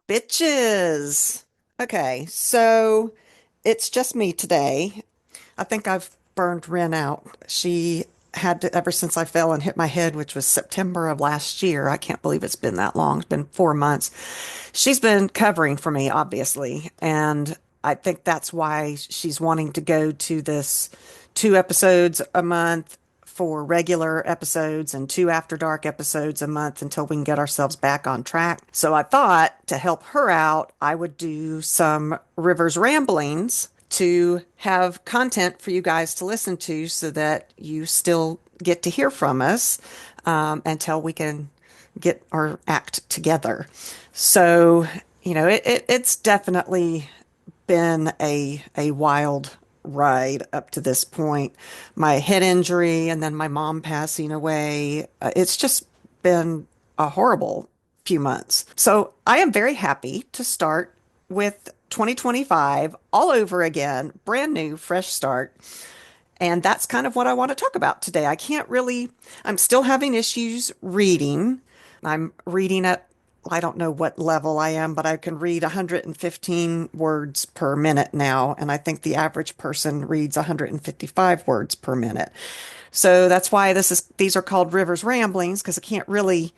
Bitches. Okay, so it's just me today. I think I've burned Ren out. She had to, ever since I fell and hit my head, which was September of last year. I can't believe it's been that long. It's been 4 months. She's been covering for me, obviously, and I think that's why she's wanting to go to this 2 episodes a month for regular episodes and 2 After Dark episodes a month until we can get ourselves back on track. So I thought to help her out, I would do some Rivers Ramblings to have content for you guys to listen to so that you still get to hear from us until we can get our act together. So, it's definitely been a wild ride up to this point. My head injury and then my mom passing away. It's just been a horrible few months. So I am very happy to start with 2025 all over again, brand new, fresh start. And that's kind of what I want to talk about today. I'm still having issues reading. I'm reading at, I don't know what level I am, but I can read 115 words per minute now. And I think the average person reads 155 words per minute. So that's why these are called Rivers Ramblings, because I can't really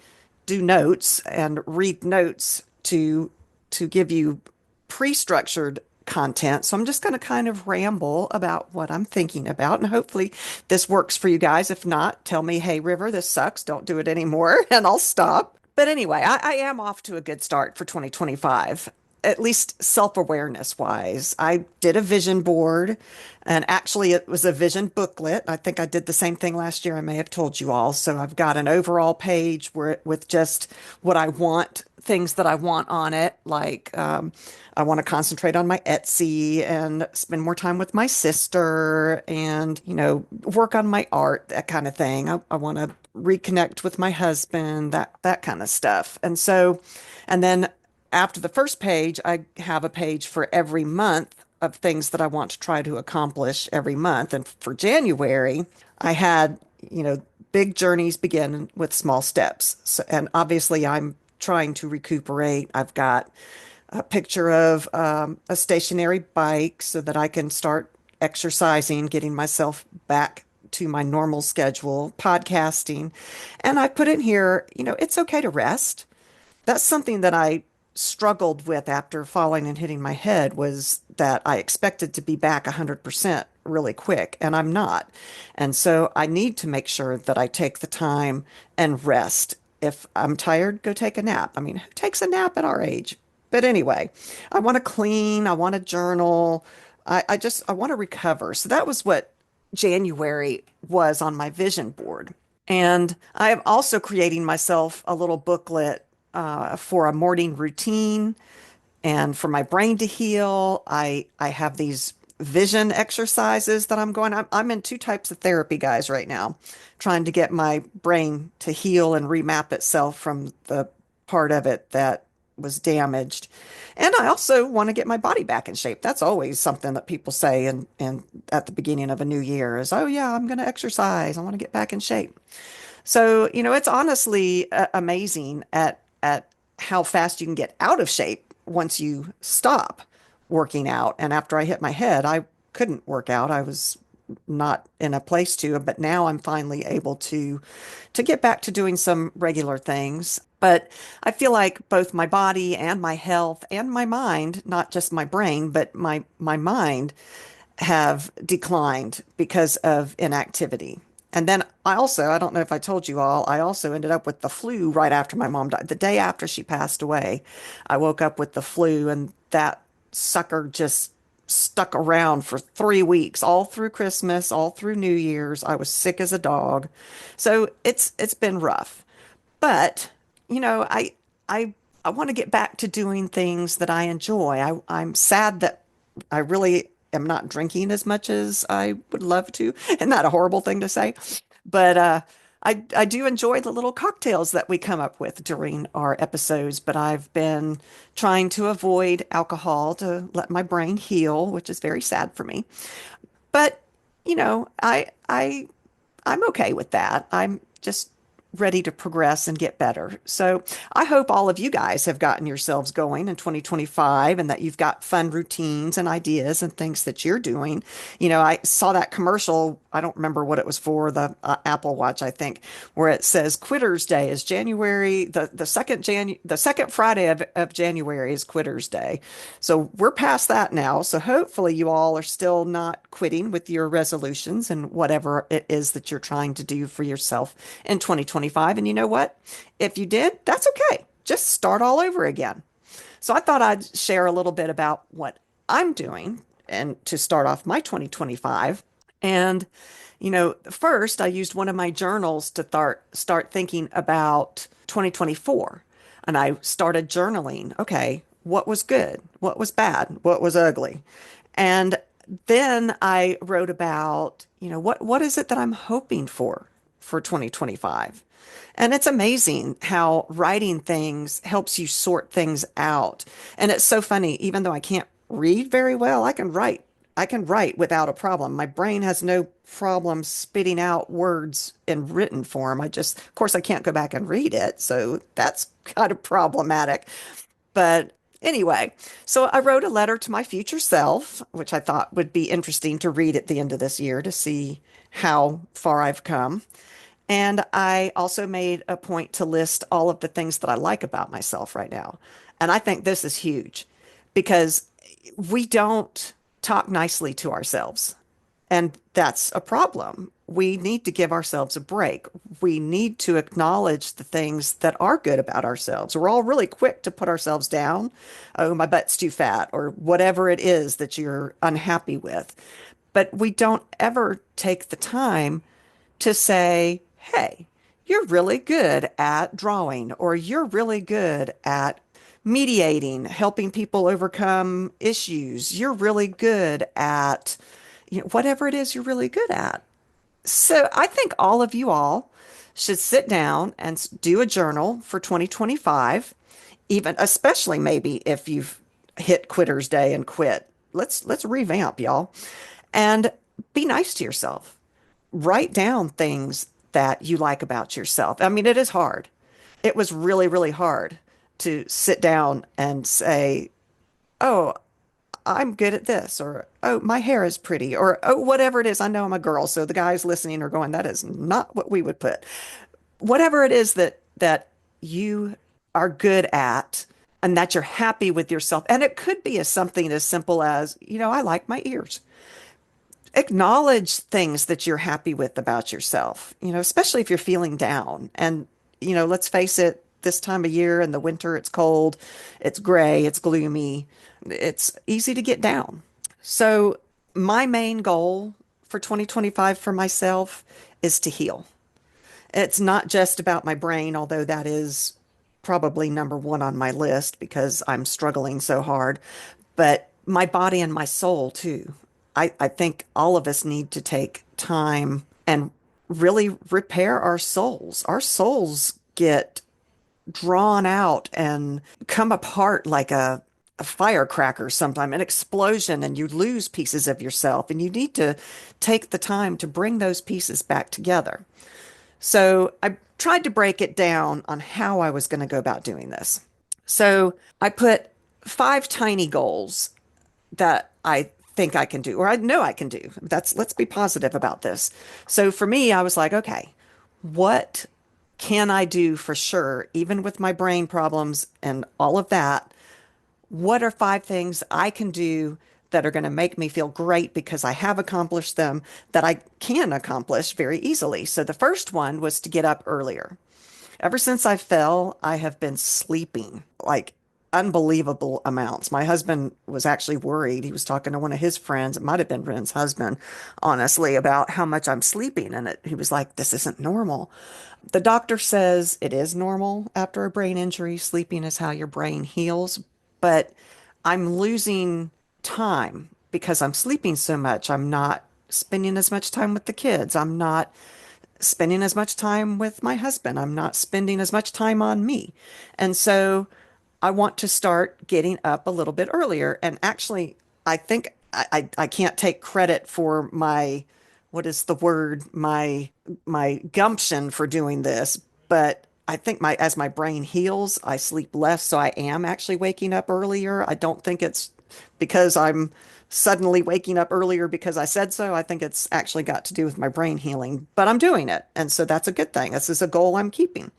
do notes and read notes to give you pre-structured content. So I'm just going to kind of ramble about what I'm thinking about, and hopefully this works for you guys. If not, tell me, hey, River, this sucks. Don't do it anymore, and I'll stop. But anyway, I am off to a good start for 2025, at least self-awareness wise. I did a vision board, and actually it was a vision booklet. I think I did the same thing last year. I may have told you all. So I've got an overall page with just what I want, things that I want on it, like I want to concentrate on my Etsy and spend more time with my sister and, work on my art, that kind of thing. I want to reconnect with my husband, that kind of stuff. And then after the first page, I have a page for every month of things that I want to try to accomplish every month. And for January, I had, big journeys begin with small steps. So, and obviously, I'm trying to recuperate. I've got a picture of a stationary bike so that I can start exercising, getting myself back to my normal schedule, podcasting. And I put in here, it's okay to rest. That's something that I struggled with after falling and hitting my head, was that I expected to be back 100% really quick, and I'm not. And so I need to make sure that I take the time and rest. If I'm tired, go take a nap. I mean, who takes a nap at our age? But anyway, I want to clean, I want to journal. I want to recover. So that was what January was on my vision board. And I am also creating myself a little booklet for a morning routine and for my brain to heal. I have these vision exercises that I'm in two types of therapy, guys, right now, trying to get my brain to heal and remap itself from the part of it that was damaged. And I also want to get my body back in shape. That's always something that people say and at the beginning of a new year is, oh yeah, I'm going to exercise. I want to get back in shape. So, it's honestly amazing at how fast you can get out of shape once you stop working out. And after I hit my head, I couldn't work out. I was not in a place to, but now I'm finally able to get back to doing some regular things. But I feel like both my body and my health and my mind, not just my brain, but my mind have declined because of inactivity. And then I don't know if I told you all, I also ended up with the flu right after my mom died. The day after she passed away, I woke up with the flu, and that sucker just stuck around for 3 weeks, all through Christmas, all through New Year's. I was sick as a dog. So it's been rough. But, I want to get back to doing things that I enjoy. I'm sad that I really am not drinking as much as I would love to. Isn't that a horrible thing to say? But I do enjoy the little cocktails that we come up with during our episodes, but I've been trying to avoid alcohol to let my brain heal, which is very sad for me. But, I'm okay with that. I'm just ready to progress and get better. So I hope all of you guys have gotten yourselves going in 2025 and that you've got fun routines and ideas and things that you're doing. I saw that commercial. I don't remember what it was for, the Apple Watch, I think, where it says Quitter's Day is January, the second Friday of January is Quitter's Day. So we're past that now. So hopefully you all are still not quitting with your resolutions and whatever it is that you're trying to do for yourself in 2025. And you know what? If you did, that's okay. Just start all over again. So I thought I'd share a little bit about what I'm doing and to start off my 2025. And first I used one of my journals to start thinking about 2024. And I started journaling. Okay, what was good? What was bad? What was ugly? And then I wrote about, what is it that I'm hoping for 2025? And it's amazing how writing things helps you sort things out. And it's so funny, even though I can't read very well, I can write. I can write without a problem. My brain has no problem spitting out words in written form. Of course, I can't go back and read it. So that's kind of problematic. But anyway, so I wrote a letter to my future self, which I thought would be interesting to read at the end of this year to see how far I've come. And I also made a point to list all of the things that I like about myself right now. And I think this is huge because we don't talk nicely to ourselves. And that's a problem. We need to give ourselves a break. We need to acknowledge the things that are good about ourselves. We're all really quick to put ourselves down. Oh, my butt's too fat, or whatever it is that you're unhappy with. But we don't ever take the time to say, hey, you're really good at drawing, or you're really good at mediating, helping people overcome issues. You're really good at, whatever it is you're really good at. So I think all of you all should sit down and do a journal for 2025, even especially maybe if you've hit Quitter's Day and quit. Let's revamp, y'all, and be nice to yourself. Write down things that you like about yourself. I mean, it is hard. It was really, really hard to sit down and say, oh, I'm good at this, or oh, my hair is pretty, or oh, whatever it is. I know I'm a girl, so the guys listening are going, that is not what we would put. Whatever it is that you are good at and that you're happy with yourself. And it could be as something as simple as, I like my ears. Acknowledge things that you're happy with about yourself, especially if you're feeling down. And, let's face it, this time of year in the winter, it's cold, it's gray, it's gloomy, it's easy to get down. So, my main goal for 2025 for myself is to heal. It's not just about my brain, although that is probably number one on my list because I'm struggling so hard, but my body and my soul too. I think all of us need to take time and really repair our souls. Our souls get drawn out and come apart like a firecracker sometime, an explosion, and you lose pieces of yourself. And you need to take the time to bring those pieces back together. So I tried to break it down on how I was going to go about doing this. So I put 5 tiny goals that I think I can do, or I know I can do. Let's be positive about this. So for me, I was like, okay, what can I do for sure, even with my brain problems and all of that? What are 5 things I can do that are going to make me feel great because I have accomplished them that I can accomplish very easily? So the first one was to get up earlier. Ever since I fell, I have been sleeping like unbelievable amounts. My husband was actually worried. He was talking to one of his friends, it might have been Ren's husband, honestly, about how much I'm sleeping. And he was like, this isn't normal. The doctor says it is normal after a brain injury. Sleeping is how your brain heals. But I'm losing time because I'm sleeping so much. I'm not spending as much time with the kids. I'm not spending as much time with my husband. I'm not spending as much time on me. And so I want to start getting up a little bit earlier. And actually, I think I can't take credit for my, what is the word, my gumption for doing this. but I think as my brain heals, I sleep less, so I am actually waking up earlier. I don't think it's because I'm suddenly waking up earlier because I said so. I think it's actually got to do with my brain healing, but I'm doing it, and so that's a good thing. This is a goal I'm keeping.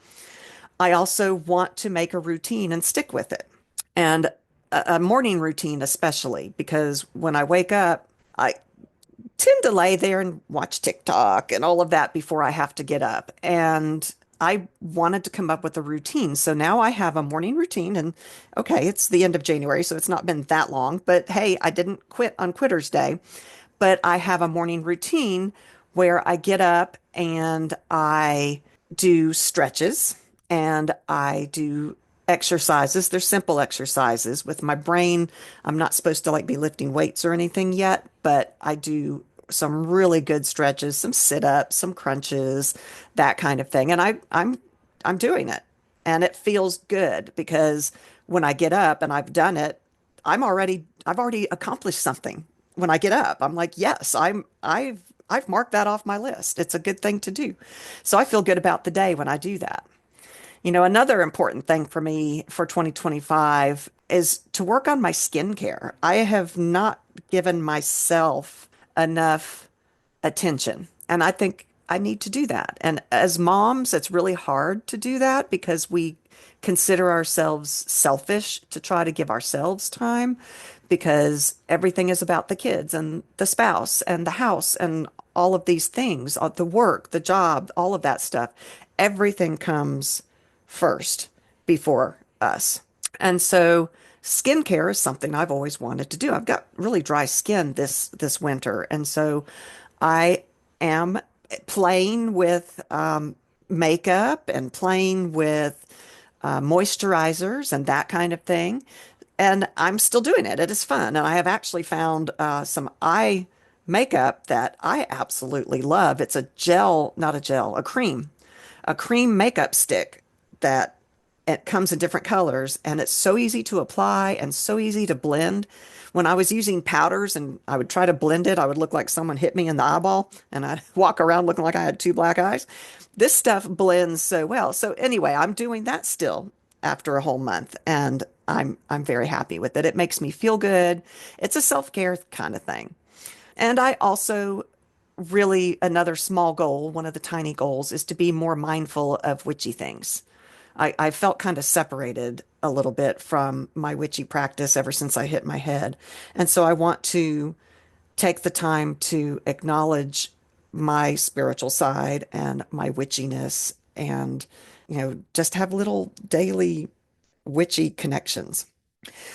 I also want to make a routine and stick with it. And a morning routine, especially because when I wake up, I tend to lay there and watch TikTok and all of that before I have to get up. And I wanted to come up with a routine. So now I have a morning routine. And okay, it's the end of January, so it's not been that long. But hey, I didn't quit on Quitter's Day. But I have a morning routine where I get up and I do stretches and I do exercises. They're simple exercises. With my brain, I'm not supposed to like be lifting weights or anything yet, but I do some really good stretches, some sit-ups, some crunches, that kind of thing. And I'm doing it. And it feels good because when I get up and I've done it, I've already accomplished something. When I get up, I'm like, yes, I've marked that off my list. It's a good thing to do. So I feel good about the day when I do that. Another important thing for me for 2025 is to work on my skincare. I have not given myself enough attention, and I think I need to do that. And as moms, it's really hard to do that because we consider ourselves selfish to try to give ourselves time because everything is about the kids and the spouse and the house and all of these things, the work, the job, all of that stuff. Everything comes first before us. And so skincare is something I've always wanted to do. I've got really dry skin this winter, and so I am playing with makeup and playing with moisturizers and that kind of thing. And I'm still doing it. It is fun. And I have actually found some eye makeup that I absolutely love. It's a gel, not a gel, a cream makeup stick that it comes in different colors and it's so easy to apply and so easy to blend. When I was using powders and I would try to blend it, I would look like someone hit me in the eyeball and I'd walk around looking like I had two black eyes. This stuff blends so well. So anyway, I'm doing that still after a whole month and I'm very happy with it. It makes me feel good. It's a self-care kind of thing. And I also really another small goal, one of the tiny goals is to be more mindful of witchy things. I felt kind of separated a little bit from my witchy practice ever since I hit my head. And so I want to take the time to acknowledge my spiritual side and my witchiness and, just have little daily witchy connections.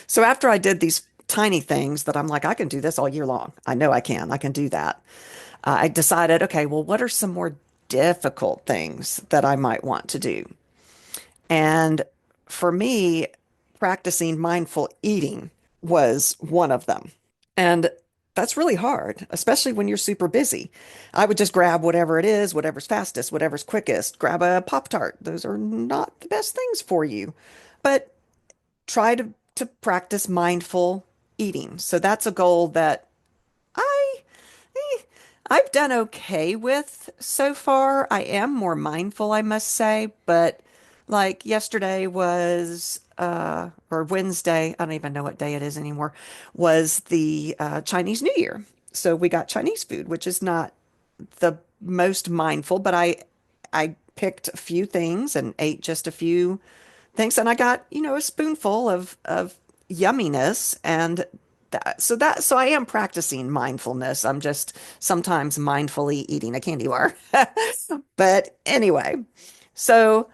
So after I did these tiny things that I'm like, I can do this all year long. I know I can do that. I decided, okay, well, what are some more difficult things that I might want to do? And for me, practicing mindful eating was one of them. And that's really hard, especially when you're super busy. I would just grab whatever it is, whatever's fastest, whatever's quickest, grab a Pop-Tart. Those are not the best things for you. But try to practice mindful eating. So that's a goal that I I've done okay with so far. I am more mindful, I must say, but like yesterday was or Wednesday, I don't even know what day it is anymore, was the Chinese New Year. So we got Chinese food, which is not the most mindful, but I picked a few things and ate just a few things and I got, a spoonful of yumminess and so I am practicing mindfulness. I'm just sometimes mindfully eating a candy bar. But anyway, so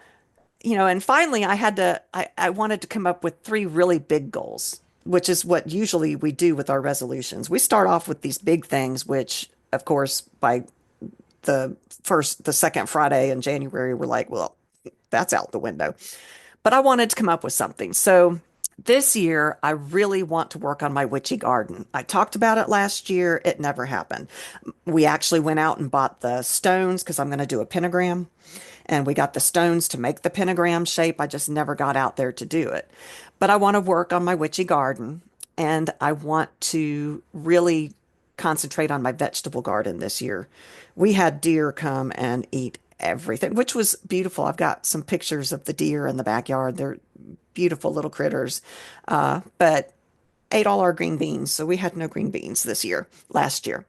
and finally I wanted to come up with three really big goals, which is what usually we do with our resolutions. We start off with these big things, which of course by the second Friday in January, we're like, well, that's out the window. But I wanted to come up with something. So this year, I really want to work on my witchy garden. I talked about it last year. It never happened. We actually went out and bought the stones because I'm going to do a pentagram. And we got the stones to make the pentagram shape. I just never got out there to do it. But I want to work on my witchy garden. And I want to really concentrate on my vegetable garden this year. We had deer come and eat everything, which was beautiful. I've got some pictures of the deer in the backyard. They're beautiful little critters. But ate all our green beans, so we had no green beans last year.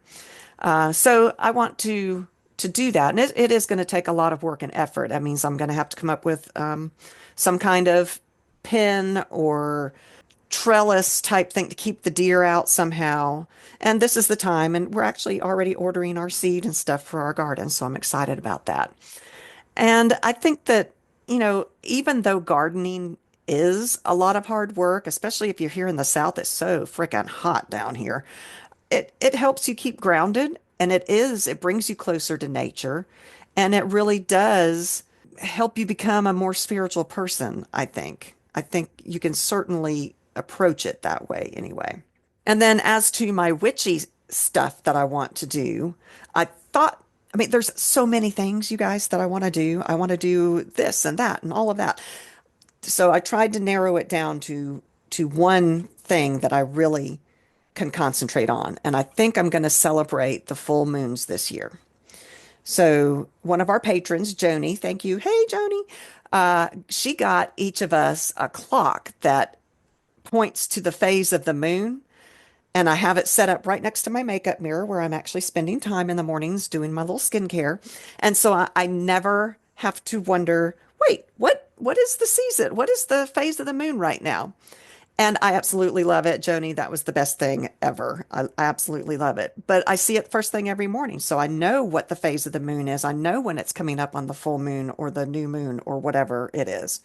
So I want to do that, and it is going to take a lot of work and effort. That means I'm going to have to come up with some kind of pin or trellis type thing to keep the deer out somehow. And this is the time, and we're actually already ordering our seed and stuff for our garden, so I'm excited about that. And I think that, even though gardening is a lot of hard work, especially if you're here in the South, it's so freaking hot down here. It helps you keep grounded, and it brings you closer to nature, and it really does help you become a more spiritual person, I think. I think you can certainly approach it that way anyway. And then as to my witchy stuff that I want to do, I thought, I mean, there's so many things, you guys, that I want to do. I want to do this and that and all of that. So I tried to narrow it down to one thing that I really can concentrate on. And I think I'm going to celebrate the full moons this year. So one of our patrons, Joni, thank you. Hey, Joni. She got each of us a clock that points to the phase of the moon. And I have it set up right next to my makeup mirror where I'm actually spending time in the mornings doing my little skincare. And so I never have to wonder, wait, what is the season? What is the phase of the moon right now? And I absolutely love it, Joni. That was the best thing ever. I absolutely love it. But I see it first thing every morning. So I know what the phase of the moon is. I know when it's coming up on the full moon or the new moon or whatever it is.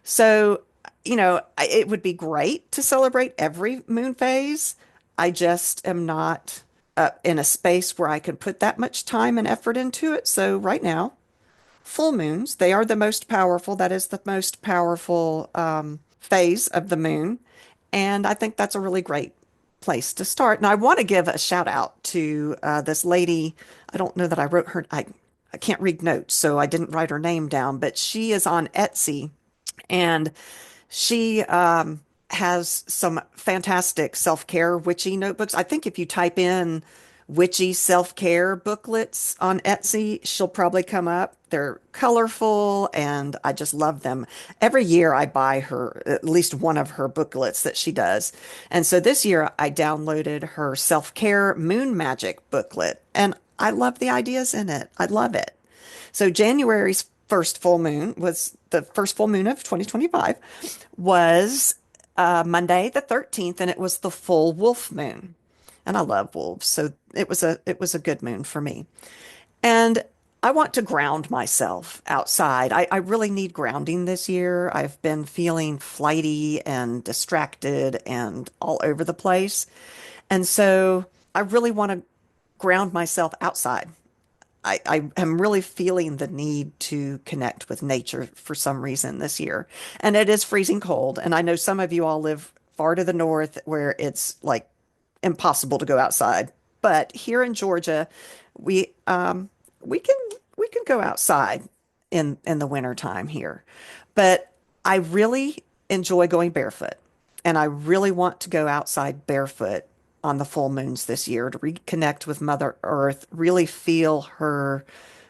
So, it would be great to celebrate every moon phase. I just am not in a space where I can put that much time and effort into it. So right now, full moons, they are the most powerful. That is the most powerful phase of the moon. And I think that's a really great place to start. And I want to give a shout out to this lady. I don't know that I wrote her, I can't read notes, so I didn't write her name down, but she is on Etsy, and she has some fantastic self-care witchy notebooks. I think if you type in witchy self-care booklets on Etsy, she'll probably come up. They're colorful and I just love them. Every year I buy her at least one of her booklets that she does. And so this year I downloaded her self-care moon magic booklet, and I love the ideas in it. I love it. So January's first full moon was the first full moon of 2025 was Monday the 13th, and it was the full wolf moon. And I love wolves, so it was a good moon for me. And I want to ground myself outside. I really need grounding this year. I've been feeling flighty and distracted and all over the place. And so I really want to ground myself outside. I am really feeling the need to connect with nature for some reason this year. And it is freezing cold. And I know some of you all live far to the north where it's like impossible to go outside. But here in Georgia, we we can we can go outside in the winter time here. But I really enjoy going barefoot. And I really want to go outside barefoot on the full moons this year to reconnect with Mother Earth, really feel her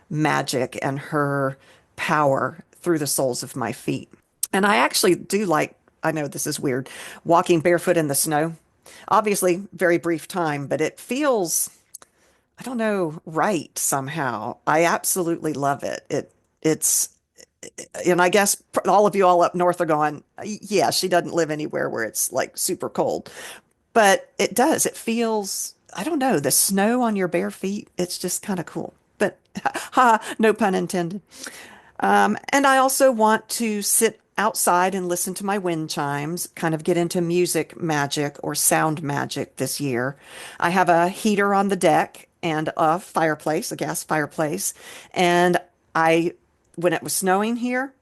magic and her power through the soles of my feet. And I actually do like, I know this is weird, walking barefoot in the snow. Obviously, very brief time, but it feels, I don't know, right somehow. I absolutely love it. It's and I guess all of you all up north are going, yeah, she doesn't live anywhere where it's like super cold. But it does. It feels, I don't know, the snow on your bare feet. It's just kind of cool. But ha, no pun intended. And I also want to sit outside and listen to my wind chimes, kind of get into music magic or sound magic this year. I have a heater on the deck and a fireplace, a gas fireplace. And when it was snowing here,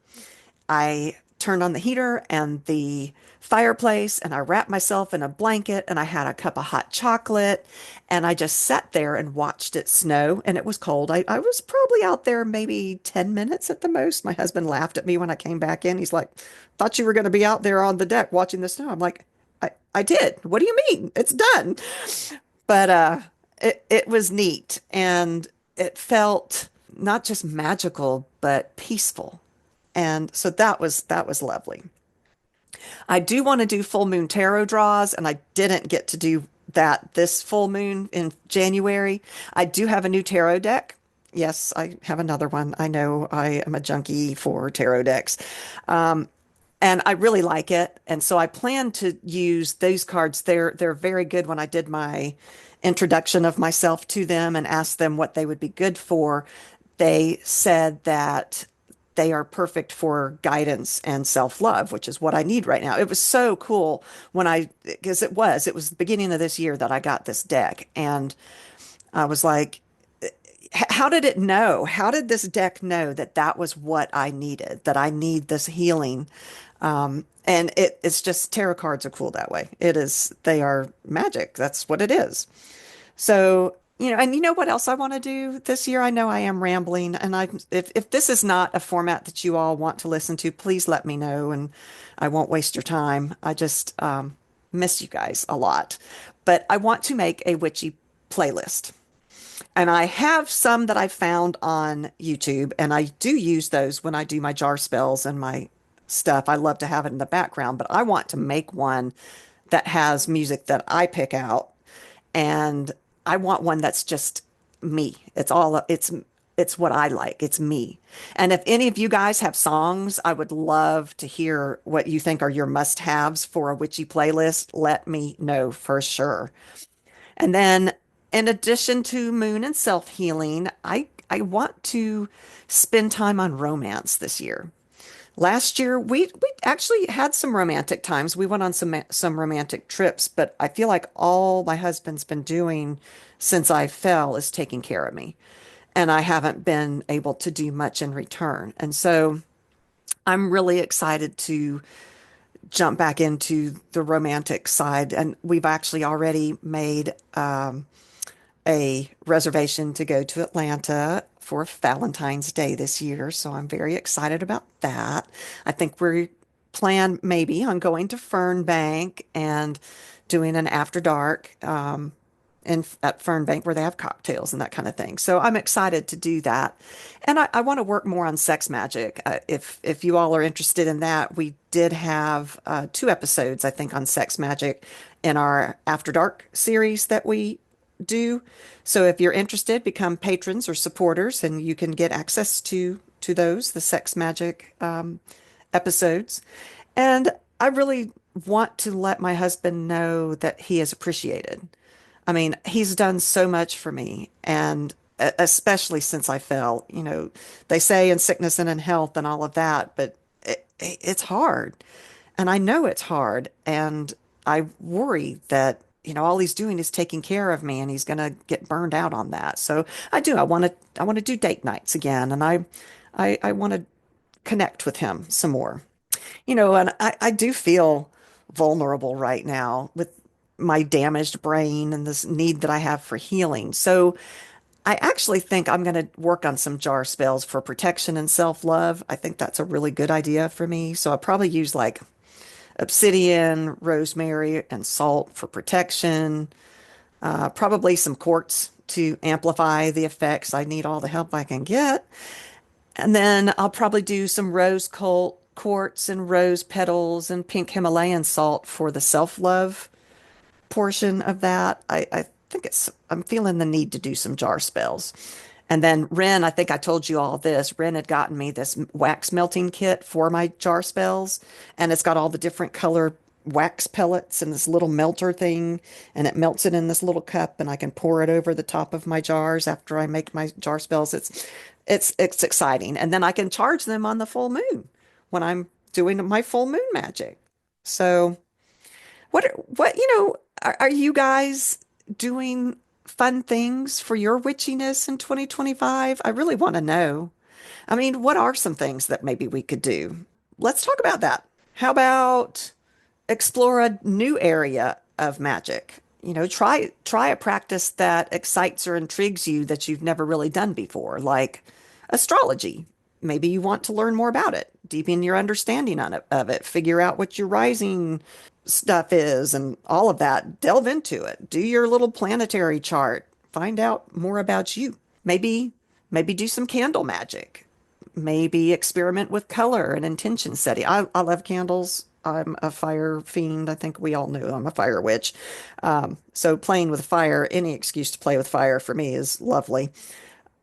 I turned on the heater and the fireplace, and I wrapped myself in a blanket, and I had a cup of hot chocolate, and I just sat there and watched it snow. And it was cold. I was probably out there maybe 10 minutes at the most. My husband laughed at me when I came back in. He's like, thought you were going to be out there on the deck watching the snow. I'm like, I did. What do you mean? It's done. But it was neat, and it felt not just magical, but peaceful. And so that was lovely. I do want to do full moon tarot draws, and I didn't get to do that this full moon in January. I do have a new tarot deck. Yes, I have another one. I know I am a junkie for tarot decks. Um, and I really like it. And so I plan to use those cards. They're very good. When I did my introduction of myself to them and asked them what they would be good for, they said that they are perfect for guidance and self-love, which is what I need right now. It was so cool when because it was the beginning of this year that I got this deck. And I was like, how did it know? How did this deck know that that was what I needed, that I need this healing? And it's just tarot cards are cool that way. They are magic. That's what it is. So, and you know what else I want to do this year? I know I am rambling, and if this is not a format that you all want to listen to, please let me know, and I won't waste your time. I just miss you guys a lot. But I want to make a witchy playlist. And I have some that I found on YouTube, and I do use those when I do my jar spells and my stuff. I love to have it in the background, but I want to make one that has music that I pick out, and I want one that's just me. It's what I like. It's me. And if any of you guys have songs, I would love to hear what you think are your must-haves for a witchy playlist. Let me know for sure. And then in addition to moon and self-healing, I want to spend time on romance this year. Last year, we actually had some romantic times. We went on some romantic trips, but I feel like all my husband's been doing since I fell is taking care of me, and I haven't been able to do much in return. And so I'm really excited to jump back into the romantic side, and we've actually already made a reservation to go to Atlanta for Valentine's Day this year. So I'm very excited about that. I think we plan maybe on going to Fernbank and doing an after dark at Fernbank where they have cocktails and that kind of thing. So I'm excited to do that. And I want to work more on sex magic. If you all are interested in that, we did have 2 episodes, I think, on sex magic in our After Dark series that we do. So if you're interested, become patrons or supporters, and you can get access to those, the sex magic episodes. And I really want to let my husband know that he is appreciated. I mean, he's done so much for me, and especially since I fell. They say in sickness and in health and all of that, but it's hard. And I know it's hard. And I worry that, all he's doing is taking care of me, and he's going to get burned out on that. So I do. I want to do date nights again. And I want to connect with him some more. And I do feel vulnerable right now with my damaged brain and this need that I have for healing. So I actually think I'm going to work on some jar spells for protection and self-love. I think that's a really good idea for me. So I'll probably use like obsidian, rosemary, and salt for protection. Probably some quartz to amplify the effects. I need all the help I can get. And then I'll probably do some rose quartz and rose petals and pink Himalayan salt for the self-love portion of that. I think I'm feeling the need to do some jar spells. And then Ren, I think I told you all this. Ren had gotten me this wax melting kit for my jar spells, and it's got all the different color wax pellets and this little melter thing, and it melts it in this little cup, and I can pour it over the top of my jars after I make my jar spells. It's exciting. And then I can charge them on the full moon when I'm doing my full moon magic. So are you guys doing fun things for your witchiness in 2025? I really want to know. I mean, what are some things that maybe we could do? Let's talk about that. How about explore a new area of magic? Try a practice that excites or intrigues you that you've never really done before, like astrology. Maybe you want to learn more about it, deepen your understanding of it, figure out what your rising stuff is and all of that. Delve into it. Do your little planetary chart. Find out more about you. Maybe Maybe do some candle magic. Maybe experiment with color and intention setting. I love candles. I'm a fire fiend. I think we all know I'm a fire witch. So playing with fire, any excuse to play with fire for me is lovely.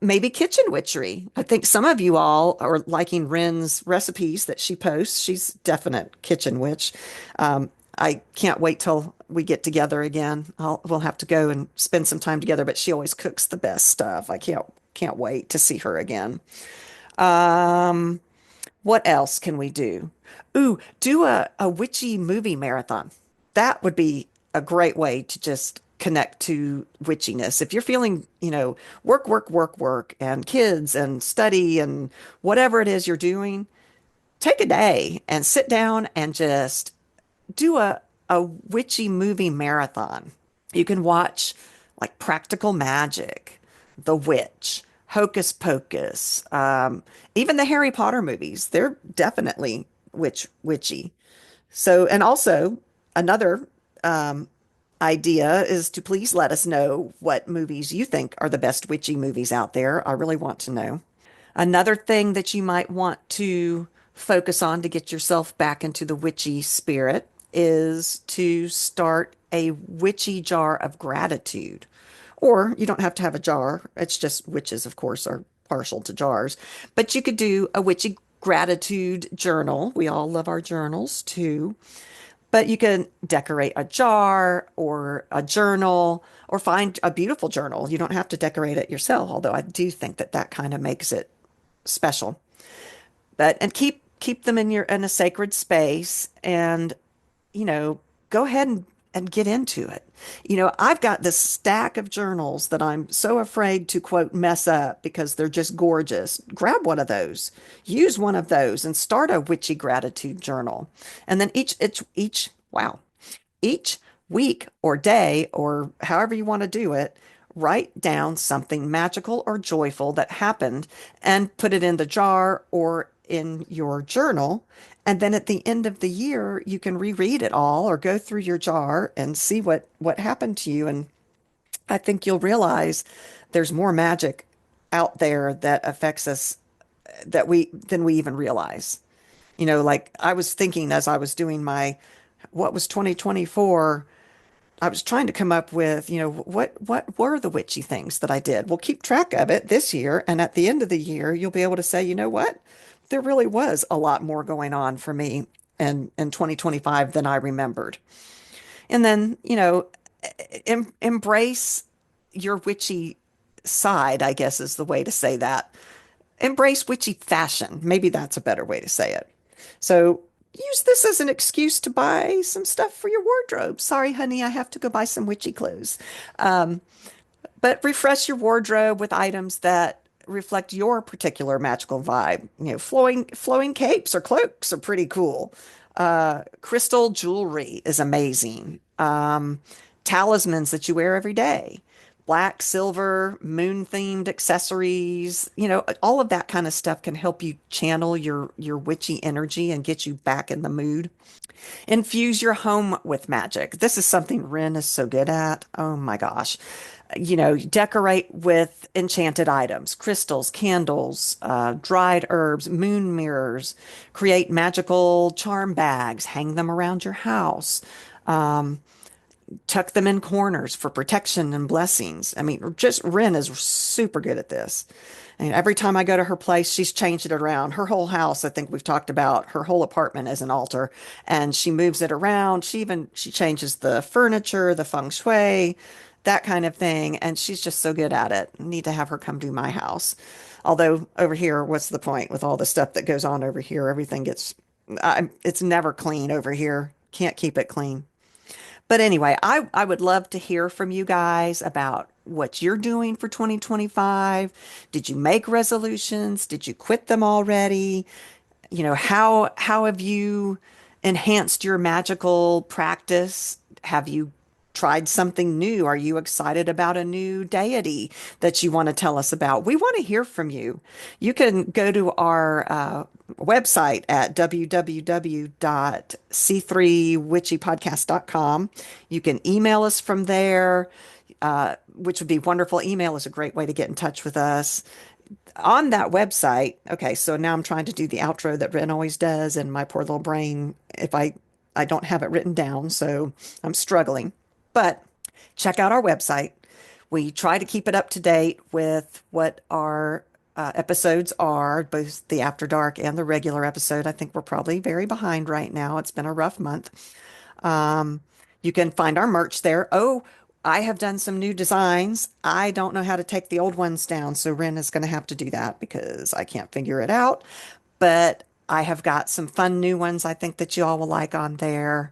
Maybe kitchen witchery. I think some of you all are liking Ren's recipes that she posts. She's definite kitchen witch. I can't wait till we get together again. We'll have to go and spend some time together, but she always cooks the best stuff. I can't wait to see her again. Um, what else can we do? Ooh, do a witchy movie marathon. That would be a great way to just connect to witchiness. If you're feeling, work, work, work, work, and kids and study and whatever it is you're doing, take a day and sit down and just do a witchy movie marathon. You can watch like Practical Magic, The Witch, Hocus Pocus, even the Harry Potter movies. They're definitely witchy. So, and also another idea is to please let us know what movies you think are the best witchy movies out there. I really want to know. Another thing that you might want to focus on to get yourself back into the witchy spirit is to start a witchy jar of gratitude. Or you don't have to have a jar. It's just witches, of course, are partial to jars. But you could do a witchy gratitude journal. We all love our journals too. But you can decorate a jar or a journal or find a beautiful journal. You don't have to decorate it yourself, although I do think that that kind of makes it special. But and keep them in a sacred space and go ahead and get into it. I've got this stack of journals that I'm so afraid to quote mess up because they're just gorgeous. Grab one of those, use one of those, and start a witchy gratitude journal. And then wow, each week or day or however you want to do it, write down something magical or joyful that happened and put it in the jar or in your journal. And then at the end of the year, you can reread it all or go through your jar and see what happened to you. And I think you'll realize there's more magic out there that affects us than we even realize. Like I was thinking as I was doing what was 2024, I was trying to come up with, what were the witchy things that I did? Well, keep track of it this year, and at the end of the year, you'll be able to say, you know what? There really was a lot more going on for me in 2025 than I remembered. And then, embrace your witchy side, I guess is the way to say that. Embrace witchy fashion. Maybe that's a better way to say it. So use this as an excuse to buy some stuff for your wardrobe. Sorry, honey, I have to go buy some witchy clothes. Um, but refresh your wardrobe with items that reflect your particular magical vibe. Flowing capes or cloaks are pretty cool. Crystal jewelry is amazing. Talismans that you wear every day. Black, silver, moon themed accessories, all of that kind of stuff can help you channel your witchy energy and get you back in the mood. Infuse your home with magic. This is something Ren is so good at. Oh my gosh. Decorate with enchanted items, crystals, candles, dried herbs, moon mirrors, create magical charm bags, hang them around your house. Um, Tuck them in corners for protection and blessings. I mean, just Ren is super good at this. And every time I go to her place, she's changed it around. Her whole house, I think we've talked about, her whole apartment is an altar, and she moves it around. She changes the furniture, the feng shui, that kind of thing, and she's just so good at it. Need to have her come do my house. Although over here, what's the point with all the stuff that goes on over here? It's never clean over here. Can't keep it clean. But anyway, I would love to hear from you guys about what you're doing for 2025. Did you make resolutions? Did you quit them already? How have you enhanced your magical practice? Have you tried something new? Are you excited about a new deity that you want to tell us about? We want to hear from you. You can go to our website at www.c3witchypodcast.com. You can email us from there, which would be wonderful. Email is a great way to get in touch with us. on that website, okay, so now I'm trying to do the outro that Ren always does, and my poor little brain, if I don't have it written down, so I'm struggling. But check out our website. We try to keep it up to date with what our episodes are, both the After Dark and the regular episode. I think we're probably very behind right now. It's been a rough month. Um, you can find our merch there. Oh, I have done some new designs. I don't know how to take the old ones down, so Ren is going to have to do that because I can't figure it out. But I have got some fun new ones I think that you all will like on there.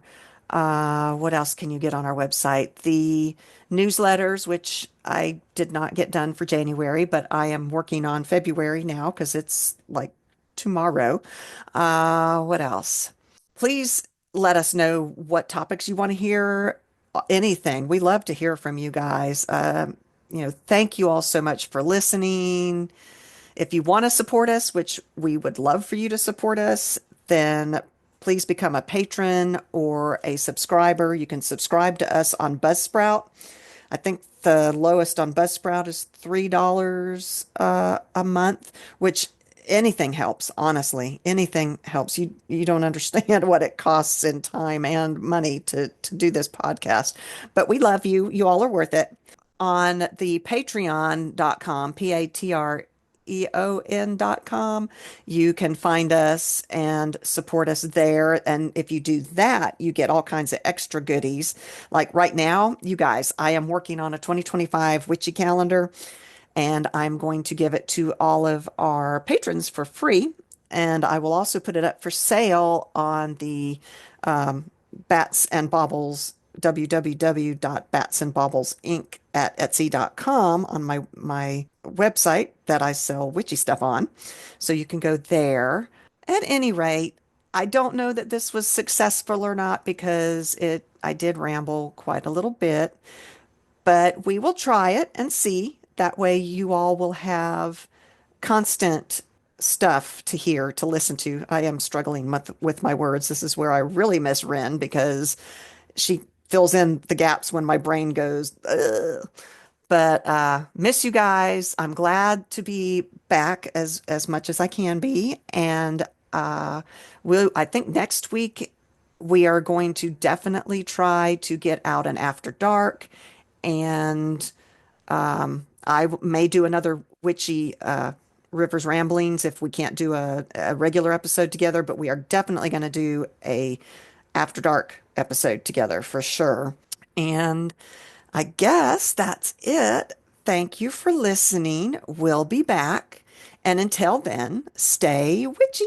What else can you get on our website? The newsletters, which I did not get done for January, but I am working on February now because it's like tomorrow. What else? Please let us know what topics you want to hear, anything. We love to hear from you guys. Thank you all so much for listening. If you want to support us, which we would love for you to support us, then please become a patron or a subscriber. You can subscribe to us on Buzzsprout. I think the lowest on Buzzsprout is $3 a month, which anything helps, honestly. Anything helps. You don't understand what it costs in time and money to do this podcast. But we love you. You all are worth it. On the patreon.com, patreon.com, you can find us and support us there. And if you do that, you get all kinds of extra goodies. Like right now, you guys, I am working on a 2025 Witchy calendar, and I'm going to give it to all of our patrons for free. And I will also put it up for sale on the Bats and Baubles www.batsandbaublesinc at etsy.com on my website that I sell witchy stuff on. So you can go there. At any rate, I don't know that this was successful or not because it I did ramble quite a little bit, but we will try it and see. That way you all will have constant stuff to hear, to listen to. I am struggling with my words. This is where I really miss Ren because she fills in the gaps when my brain goes, ugh. But miss you guys. I'm glad to be back as much as I can be. And I think next week we are going to definitely try to get out an After Dark. And I may do another witchy Rivers Ramblings if we can't do a regular episode together, but we are definitely going to do a After Dark episode together for sure. And I guess that's it. Thank you for listening. We'll be back. And until then, stay witchy.